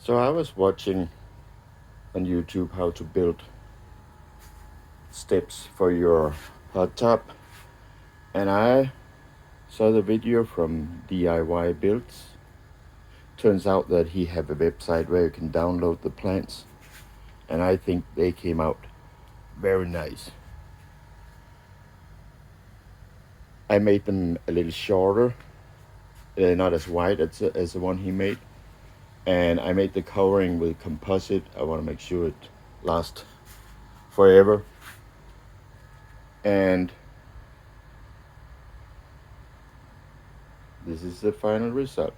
So I was watching on YouTube how to build steps for your hot tub, and I saw the video from DIY Builds. Turns out that he have a website where you can download the plans, and I think they came out very nice. I made them a little shorter, not as wide as the one he made, and I made the covering with composite. I want to make sure it lasts forever. And this is the final result.